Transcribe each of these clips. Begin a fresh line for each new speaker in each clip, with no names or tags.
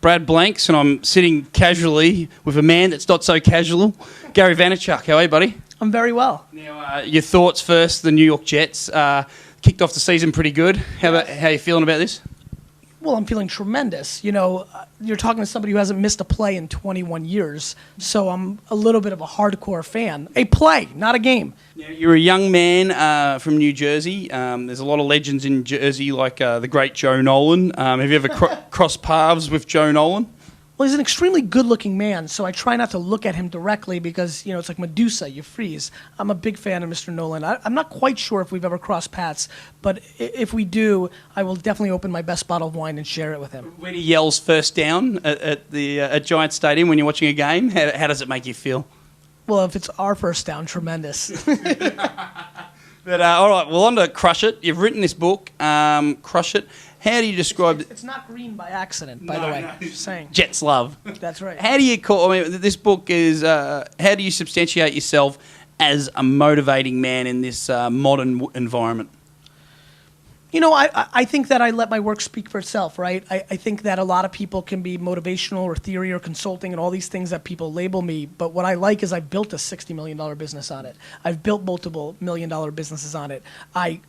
Brad Blanks, and I'm sitting casually with a man that's not so casual, Gary Vaynerchuk. How are you, buddy?
I'm very well.
Now, your thoughts first. The New York Jets kicked off the season pretty good. How are you feeling about this?
Well, I'm feeling tremendous. You know, you're talking to somebody who hasn't missed a play in 21 years, so I'm a little bit of a hardcore fan. A play, not a game.
Now, you're a young man from New Jersey. There's a lot of legends in Jersey, like the great Joe Nolan. Have you ever crossed paths with Joe Nolan?
Well, he's an extremely good-looking man, so I try not to look at him directly because, you know, it's like Medusa, you freeze. I'm a big fan of Mr. Nolan. I'm not quite sure if we've ever crossed paths, but if we do, I will definitely open my best bottle of wine and share it with him.
When he yells first down at Giant Stadium when you're watching a game, how does it make you feel?
Well, if it's our first down, tremendous.
But all right, well, on to Crushit. You've written this book, Crushit. How do you describe it?
It's not green by accident, by the way.
No.
Just saying.
Jets love.
That's right.
How do you call? I mean, this book is. How do you substantiate yourself as a motivating man in this modern environment?
You know, I think that I let my work speak for itself, right? I think that a lot of people can be motivational or theory or consulting and all these things that people label me. But what I like is I've built a $60 million business on it. I've built multiple $1 million businesses on it. I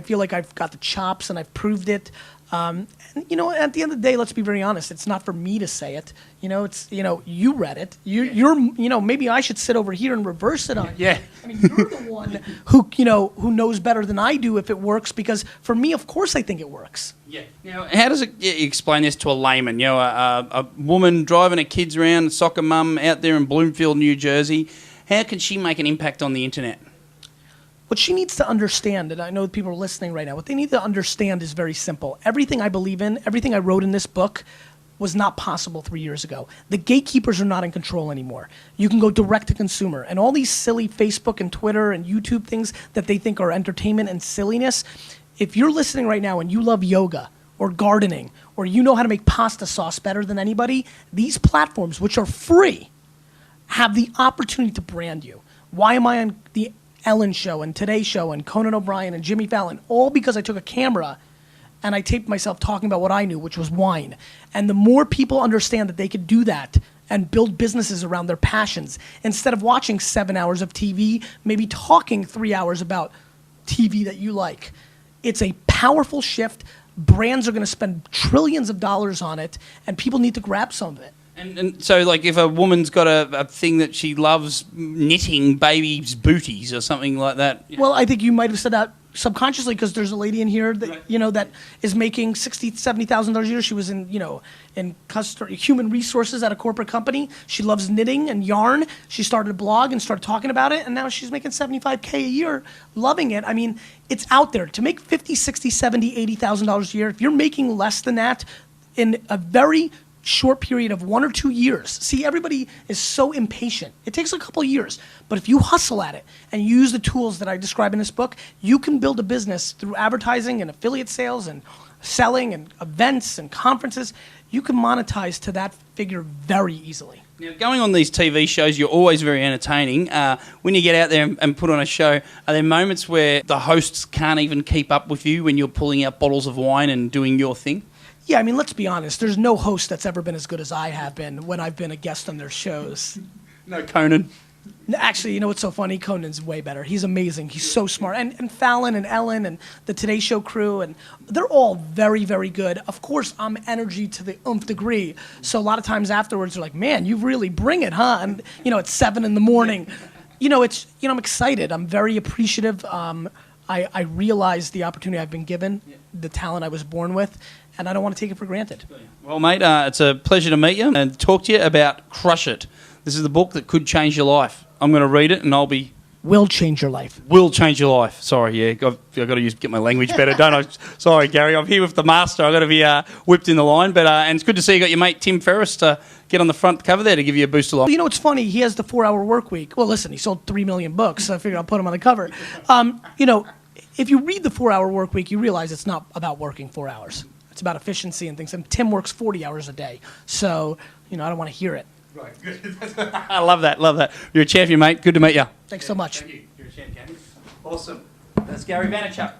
feel like I've got the chops and I've proved it. And, you know, at the end of the day, let's be very honest. It's not for me to say it. You know, it's, you know, you read it. You're, you know, maybe I should sit over here and reverse it on you.
Yeah.
I mean, you're the one who, you know, who knows better than I do if it works, because for me, of course, I think it works.
Yeah. Now, how does it you explain this to a layman? You know, a woman driving her kids around, a soccer mum out there in Bloomfield, New Jersey. How can she make an impact on the internet?
What she needs to understand, and I know people are listening right now, what they need to understand is very simple. Everything I believe in, everything I wrote in this book was not possible 3 years ago. The gatekeepers are not in control anymore. You can go direct to consumer. And all these silly Facebook and Twitter and YouTube things that they think are entertainment and silliness, if you're listening right now and you love yoga or gardening or you know how to make pasta sauce better than anybody, these platforms, which are free, have the opportunity to brand you. Why am I on the Ellen Show and Today Show and Conan O'Brien and Jimmy Fallon? All because I took a camera and I taped myself talking about what I knew, which was wine. And the more people understand that they could do that and build businesses around their passions, instead of watching 7 hours of TV, maybe talking 3 hours about TV that you like. It's a powerful shift. Brands are gonna spend trillions of dollars on it, and people need to grab some of it.
And so, like, if a woman's got a thing that she loves, knitting babies' booties or something like that.
Well, I think you might have said that subconsciously, because there's a lady in here that, you know, that is making $60,000, $70,000 a year. She was in, you know, in human resources at a corporate company. She loves knitting and yarn. She started a blog and started talking about it, and now she's making $75K a year, loving it. I mean, it's out there. To make $50,000, $60,000, $70,000, $80,000 a year, if you're making less than that in a very short period of 1 or 2 years. See, everybody is so impatient. It takes a couple of years, but if you hustle at it and you use the tools that I describe in this book, you can build a business through advertising and affiliate sales and selling and events and conferences. You can monetize to that figure very easily.
Now, going on these TV shows, you're always very entertaining. When you get out there and put on a show, are there moments where the hosts can't even keep up with you when you're pulling out bottles of wine and doing your thing?
Yeah, I mean, let's be honest. There's no host that's ever been as good as I have been when I've been a guest on their shows.
No Conan?
Actually, you know what's so funny? Conan's way better. He's amazing. He's so smart. And Fallon and Ellen and the Today Show crew, and they're all very, very good. Of course, I'm energy to the nth degree. So a lot of times afterwards, they're like, man, you really bring it, huh? And, you know, it's 7 in the morning. You know, it's, you know, I'm excited. I'm very appreciative. I realize the opportunity I've been given, the talent I was born with, and I don't want to take it for granted.
Well, mate, it's a pleasure to meet you and talk to you about Crushit. This is the book that could change your life. I'm going to read it, and I'll be...
Will change your life.
Will change your life. Sorry, yeah. I've got to get my language better, don't I? Sorry, Gary. I'm here with the master. I've got to be whipped in the line. But and it's good to see you got your mate Tim Ferriss to get on the front cover there to give you a boost of life.
You know, it's funny. He has the 4-hour work week. Well, listen, he sold 3 million books, so I figured I'll put him on the cover. You know, if you read the 4-hour work week, you realize it's not about working 4 hours. It's about efficiency and things. And Tim works 40 hours a day. So, you know, I don't want to hear it.
Right, good. I love that, love that. You're a champion, mate. Good to meet you.
Thanks so much.
Thank you. You're a champion. Awesome. That's Gary Vaynerchuk.